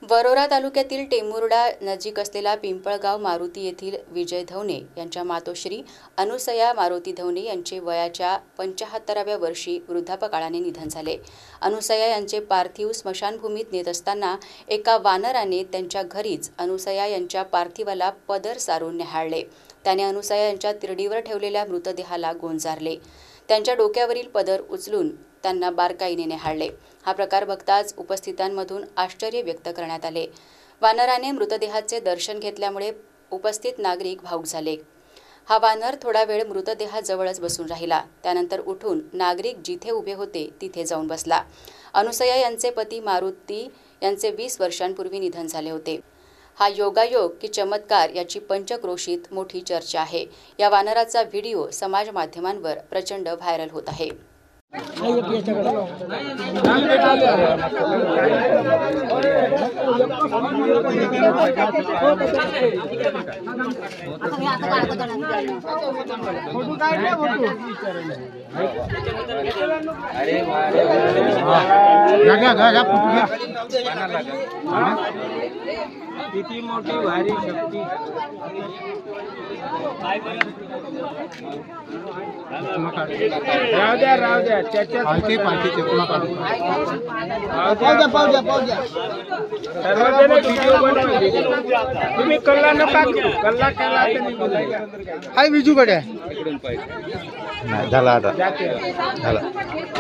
वरोरा तालुक्यातील टेंभुर्णा नजीक असलेला पिंपळगाव मारुती येथील विजय धवणे यांच्या मातोश्री अनुसया मारुती धवणे यांचे वयाच्या 75व्या वर्षी वृद्धापकाळाने निधन झाले। अनुसया यांचे पार्थिव स्मशानभूमीत नेत असताना एका वानराने त्यांच्या घरीच अनुसया यांच्या पार्थिवाला पदर सारून न्याहाळले। त्याने अनुसया यांच्या तिरडीवर ठेवलेल्या मृतदेहाला गोंजारले। त्यांच्या डोक्यावरील पदर उचलून त्यांना बारकाईने न्याहाळले। हा प्रकार बघताच उपस्थितांमधून आश्चर्य व्यक्त करण्यात आले। वानराने मृतदेहाचे दर्शन घेतल्यामुळे उपस्थित नागरिक भावुक झाले। हा वानर थोडा वेळ मृतदेहाजवळच बसून राहिला, त्यानंतर उठून नागरिक जिथे उभे होते तिथे जाऊन बसला। अनुसया यांचे पती मारुती यांचे 20 वर्षांपूर्वी निधन झाले होते। हा योगायोग की चमत्कार याची पंचक्रोशीत मोठी चर्चा आहे। या वानराचा व्हिडिओ समाज माध्यमांवर प्रचंड व्हायरल होत आहे। किती मोठी भारी शक्ती राहू द्या त्याच्यात पालखी चेतना काढू व्हिडिओ बनवा। तुम्ही कल्ला नका कल्ला केला हाय विजूकडे झाला आता झाला।